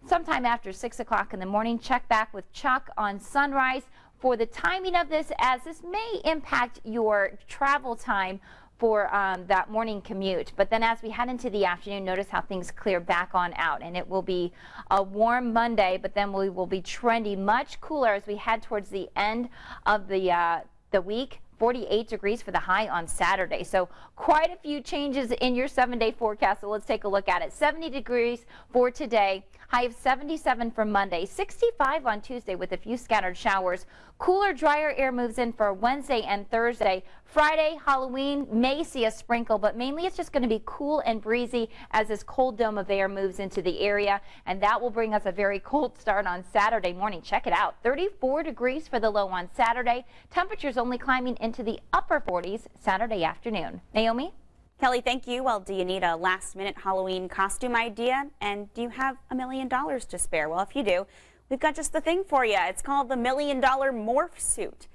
sometime after 6 o'clock in the morning. Check back with Chuck on sunrise for the timing of this, as this may impact your travel time for that morning commute. But then as we head into the afternoon, notice how things clear back on out, and it will be a warm Monday, but then we will be trending much cooler as we head towards the end of the week. 48 degrees for the high on Saturday. So quite a few changes in your 7-day forecast. So let's take a look at it. 70 degrees for today. High of 77 for Monday, 65 on Tuesday with a few scattered showers. Cooler, drier air moves in for Wednesday and Thursday. Friday, Halloween, may see a sprinkle, but mainly it's just going to be cool and breezy as this cold dome of air moves into the area, and that will bring us a very cold start on Saturday morning. Check it out, 34 degrees for the low on Saturday. Temperatures only climbing into the upper 40s Saturday afternoon. Naomi? Kelly, thank you. Well, do you need a last-minute Halloween costume idea? And do you have $1 million to spare? Well, if you do, we've got just the thing for you. It's called the $1 Million Morph Suit.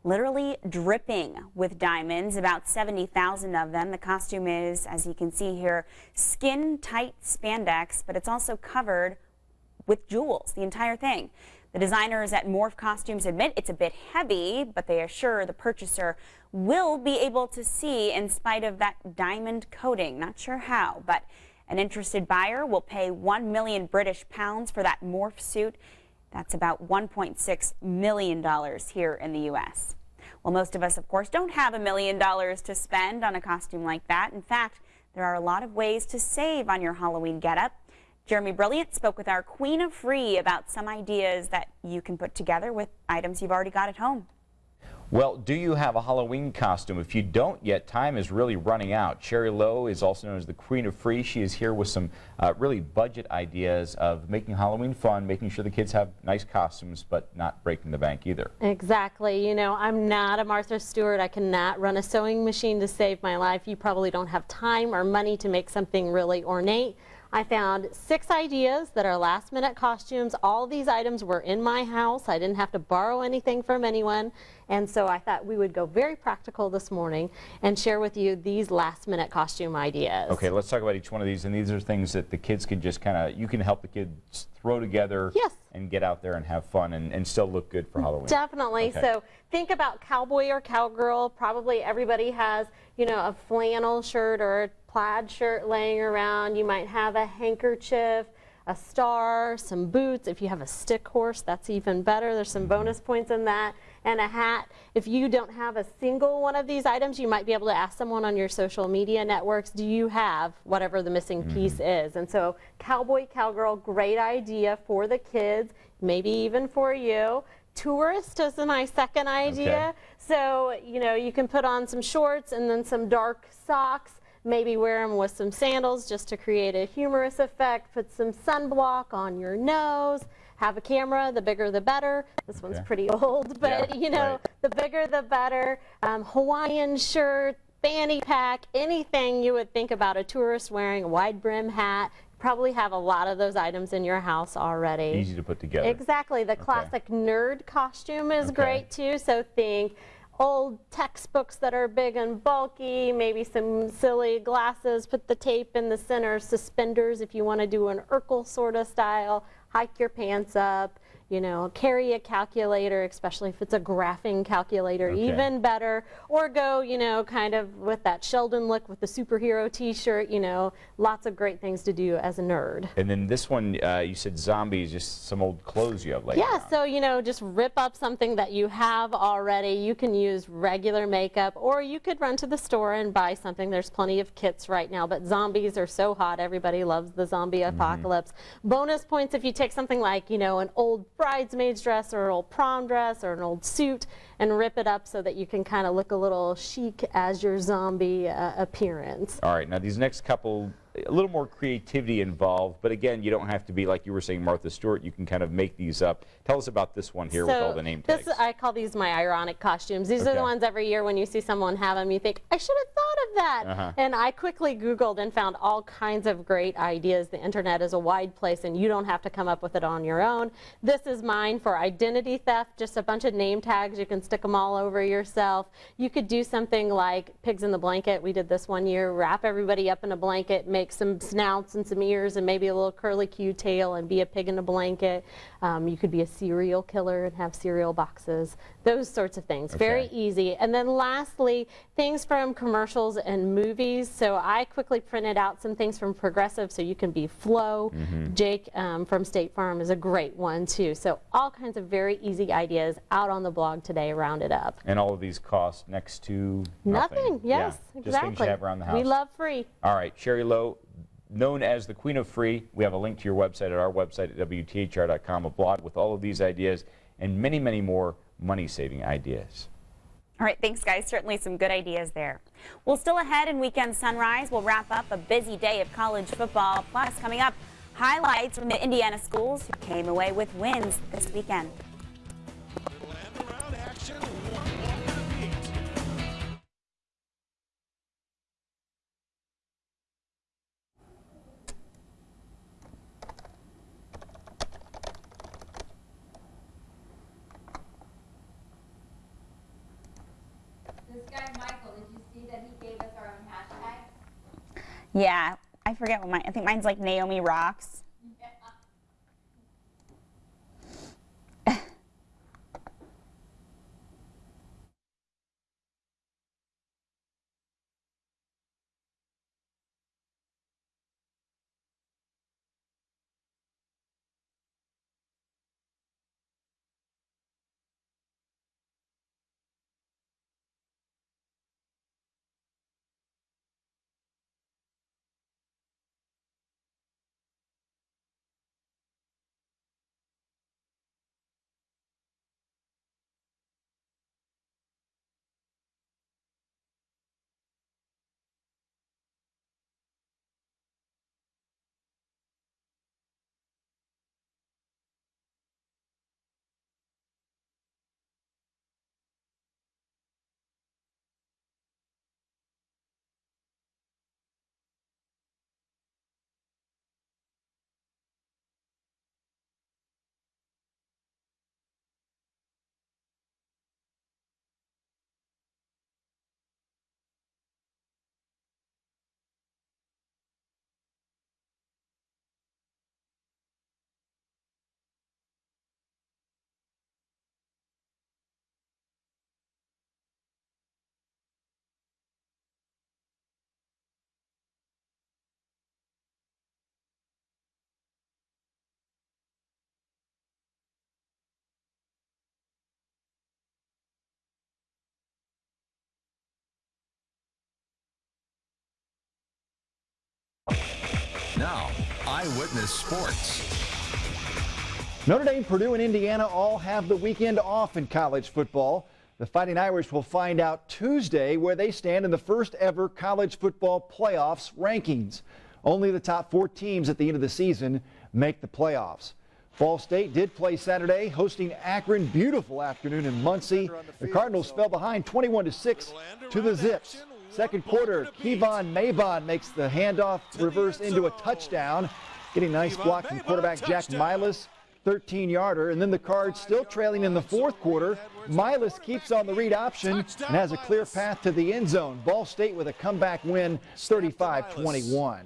Literally dripping with diamonds, about 70,000 of them. The costume is, as you can see here, skin-tight spandex, but it's also covered with jewels, the entire thing. The designers at Morph Costumes admit it's a bit heavy, but they assure the purchaser will be able to see in spite of that diamond coating. Not sure how, but an interested buyer will pay 1 million British pounds for that morph suit. That's about $1.6 million here in the U.S. Well, most of us, of course, don't have $1 million to spend on a costume like that. In fact, there are a lot of ways to save on your Halloween getup. Jeremy Brilliant spoke with our Queen of Free about some ideas that you can put together with items you've already got at home. Well, do you have a Halloween costume? If you don't yet, time is really running out. Sherry Lowe is also known as the Queen of Free. She is here with some really budget ideas of making Halloween fun, making sure the kids have nice costumes, but not breaking the bank either. Exactly. You know, I'm not a Martha Stewart. I cannot run a sewing machine to save my life. You probably don't have time or money to make something really ornate. I found 6 ideas that are last-minute costumes. All these items were in my house. I didn't have to borrow anything from anyone. And so I thought we would go very practical this morning and share with you these last-minute costume ideas. Okay, let's talk about each one of these. And these are things that the kids can just you can help the kids throw together and get out there and have fun and still look good for Halloween. Definitely. Okay. So think about cowboy or cowgirl. Probably everybody has, you know, a flannel shirt or a plaid shirt laying around. You might have a handkerchief, a star, some boots. If you have a stick horse, that's even better. There's some bonus points in that. And a hat. If you don't have a single one of these items, you might be able to ask someone on your social media networks, do you have whatever the missing piece is? And so cowboy, cowgirl, great idea for the kids, maybe even for you. Tourist is my second idea. Okay. So, you know, you can put on some shorts and then some dark socks. Maybe wear them with some sandals just to create a humorous effect. Put some sunblock on your nose. Have a camera, the bigger the better. This one's pretty old, but you know, the bigger the better. Hawaiian shirt, fanny pack, anything you would think about a tourist wearing, a wide brim hat. Probably have a lot of those items in your house already. Easy to put together. Exactly. The classic nerd costume is great too. So think old textbooks that are big and bulky, maybe some silly glasses, put the tape in the center, suspenders if you want to do an Urkel sort of style, hike your pants up, you know, carry a calculator, especially if it's a graphing calculator, even better, or go, you know, kind of with that Sheldon look with the superhero t-shirt, you know, lots of great things to do as a nerd. And then this one, you said zombies, just some old clothes you have laying around. So, you know, just rip up something that you have already. You can use regular makeup, or you could run to the store and buy something. There's plenty of kits right now, but zombies are so hot. Everybody loves the zombie apocalypse. Bonus points if you take something like, you know, an old bridesmaid's dress or an old prom dress or an old suit and rip it up so that you can kind of look a little chic as your zombie appearance. All right, now these next couple, a little more creativity involved, but again, you don't have to be, like you were saying, Martha Stewart. You can kind of make these up. Tell us about this one here with all the name tags. I call these my ironic costumes. These are the ones every year when you see someone have them, you think, I should have thought of that. And I quickly Googled and found all kinds of great ideas. The internet is a wide place and you don't have to come up with it on your own. This is mine for identity theft, just a bunch of name tags. You can stick them all over yourself. You could do something like pigs in the blanket. We did this one year, wrap everybody up in a blanket, make some snouts and some ears and maybe a little curly Q tail and be a pig in a blanket. You could be a serial killer and have cereal boxes, those sorts of things. Very easy. And then lastly, things from commercials and movies. So I quickly printed out some things from Progressive so you can be Flo. Jake from State Farm is a great one too. So all kinds of very easy ideas out on the blog today, rounded up. And all of these cost next to nothing. Yes, Just things you have around the house. We love free. All right, Sherry Lowe, known as the Queen of Free. We have a link to your website at our website at WTHR.com, a blog with all of these ideas and many, many more money-saving ideas. All right, thanks, guys. Certainly some good ideas there. Well, still ahead in Weekend Sunrise, we'll wrap up a busy day of college football. Plus, coming up, highlights from the Indiana schools who came away with wins this weekend. This guy, Michael, did you see that he gave us our own hashtag? Yeah, I forget what I think mine's like Naomi Rocks. Now, Eyewitness Sports. Notre Dame, Purdue, and Indiana all have the weekend off in college football. The Fighting Irish will find out Tuesday where they stand in the first ever college football playoffs rankings. Only the top 4 teams at the end of the season make the playoffs. Ball State did play Saturday, hosting Akron. Beautiful afternoon in Muncie. The Cardinals fell behind 21-6 to the Zips. Second quarter, Kevon Mabon makes the handoff reverse into a touchdown, getting a nice block from quarterback Jack Milas, 13-yarder. And then the Cards still trailing in the fourth quarter. Milas keeps on the read option and has a clear path to the end zone. Ball State with a comeback win, 35-21.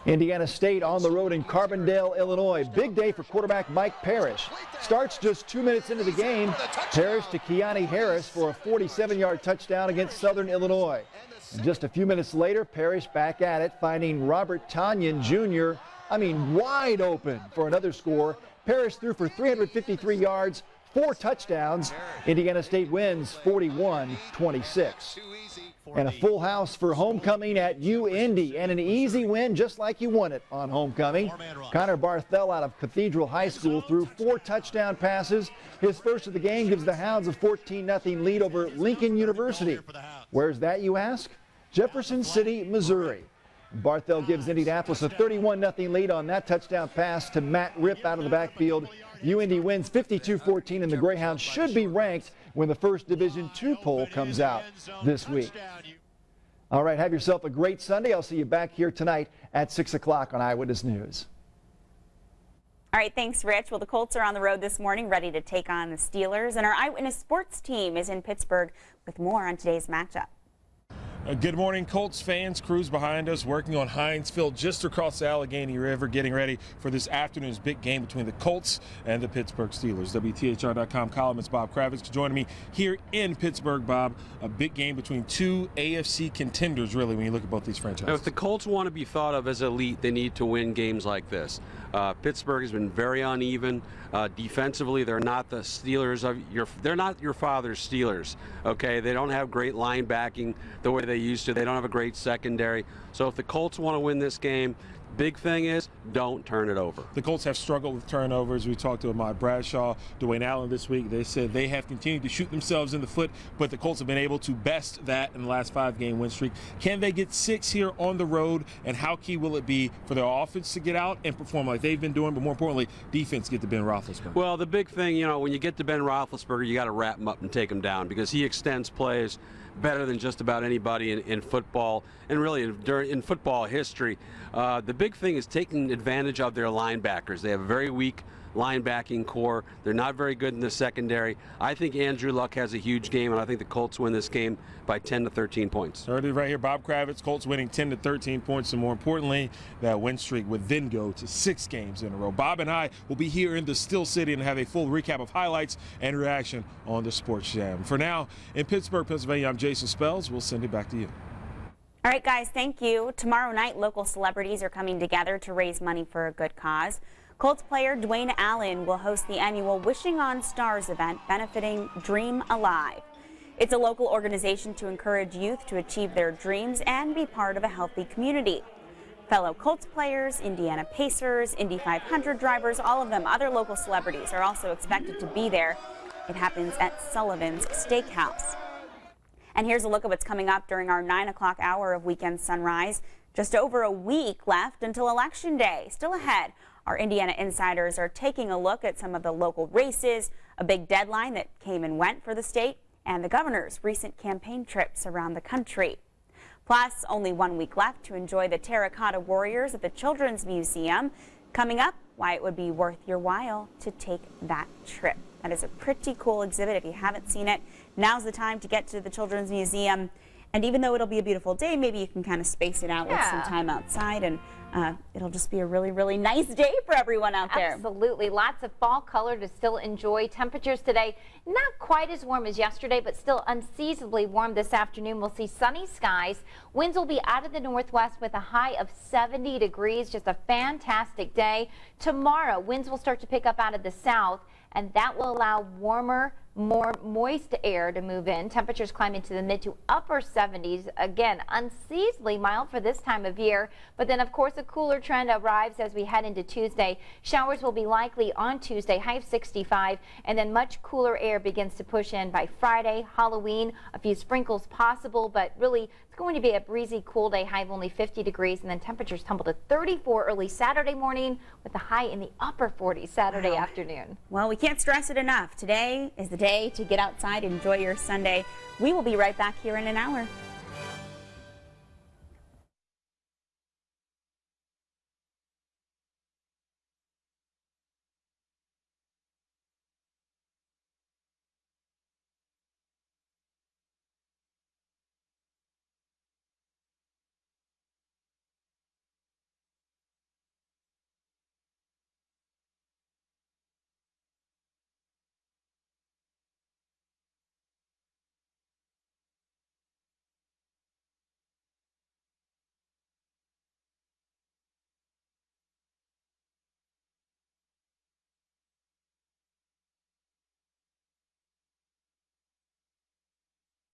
Indiana State on the road in Carbondale, Illinois. Big day for quarterback Mike Parrish. Starts just 2 minutes into the game. Parrish to Keani Harris for a 47-yard touchdown against Southern Illinois. And just a few minutes later, Parrish back at it, finding Robert Tanyan Jr. Wide open for another score. Parrish threw for 353 yards, 4 touchdowns. Indiana State wins 41-26. And a full house for homecoming at UIndy, and an easy win just like you want it on homecoming. Connor Barthel out of Cathedral High School threw 4 touchdown passes. His first of the game gives the Hounds a 14-0 lead over Lincoln University. Where's that, you ask? Jefferson City, Missouri. Barthel gives Indianapolis a 31-0 lead on that touchdown pass to Matt Ripp out of the backfield. UIndy wins 52-14, and the Greyhounds should be ranked when the first Division II poll comes out this week. All right, have yourself a great Sunday. I'll see you back here tonight at 6 o'clock on Eyewitness News. All right, thanks, Rich. Well, the Colts are on the road this morning, ready to take on the Steelers, and our Eyewitness Sports team is in Pittsburgh with more on today's matchup. Good morning, Colts fans. Crews behind us working on Heinz Field just across the Allegheny River, getting ready for this afternoon's big game between the Colts and the Pittsburgh Steelers. WTHR.com columnist Bob Kravitz joining me here in Pittsburgh. Bob, a big game between 2 AFC contenders, really, when you look at both these franchises. Now, if the Colts want to be thought of as elite, they need to win games like this. Pittsburgh has been very uneven. Defensively, they're not the Steelers of they're not your father's Steelers. Okay, they don't have great linebacking the way they used to. They don't have a great secondary. So if the Colts want to win this game, big thing is don't turn it over. The Colts have struggled with turnovers. We talked to Ahmad Bradshaw, Dwayne Allen this week. They said they have continued to shoot themselves in the foot, but the Colts have been able to best that in the last 5-game win streak. Can they get 6 here on the road, and how key will it be for their offense to get out and perform like they've been doing, but more importantly, defense get to Ben Roethlisberger? Well, the big thing, when you get to Ben Roethlisberger, you got to wrap him up and take him down because he extends plays better than just about anybody in football and really in football history. The big thing is taking advantage of their linebackers. They have a very weak linebacking core. They're not very good in the secondary. I think Andrew Luck has a huge game, and I think the Colts win this game by 10 to 13 points. Heard it right here, Bob Kravitz, Colts winning 10 to 13 points, and more importantly, that win streak would then go to 6 games in a row. Bob and I will be here in the Steel City and have a full recap of highlights and reaction on the Sports Jam. For now, in Pittsburgh, Pennsylvania, I'm Jason Spells. We'll send it back to you. All right, guys, thank you. Tomorrow night, local celebrities are coming together to raise money for a good cause. Colts player Dwayne Allen will host the annual Wishing on Stars event benefiting Dream Alive. It's a local organization to encourage youth to achieve their dreams and be part of a healthy community. Fellow Colts players, Indiana Pacers, Indy 500 drivers, all of them, other local celebrities are also expected to be there. It happens at Sullivan's Steakhouse. And here's a look at what's coming up during our 9 o'clock hour of Weekend Sunrise. Just over a week left until Election Day. Still ahead, our Indiana insiders are taking a look at some of the local races, a big deadline that came and went for the state, and the governor's recent campaign trips around the country. Plus, only 1 week left to enjoy the Terracotta Warriors at the Children's Museum. Coming up, why it would be worth your while to take that trip. That is a pretty cool exhibit. If you haven't seen it, now's the time to get to the Children's Museum. And even though it'll be a beautiful day, maybe you can kind of space it out with some time outside, and it'll just be a really, really nice day for everyone out there. Absolutely. Lots of fall color to still enjoy. Temperatures today not quite as warm as yesterday, but still unseasonably warm this afternoon. We'll see sunny skies. Winds will be out of the northwest with a high of 70 degrees. Just a fantastic day. Tomorrow, winds will start to pick up out of the south, and that will allow warmer, more moist air to move in. Temperatures climb into the mid to upper 70s. Again, unseasonably mild for this time of year. But then, of course, a cooler trend arrives as we head into Tuesday. Showers will be likely on Tuesday, high of 65, and then much cooler air begins to push in by Friday. Halloween, a few sprinkles possible, but really it's going to be a breezy, cool day, high of only 50 degrees, and then temperatures tumble to 34 early Saturday morning with a high in the upper 40s Saturday afternoon. Well, we can't stress it enough. Today is the day to get outside, enjoy your Sunday. We will be right back here in an hour.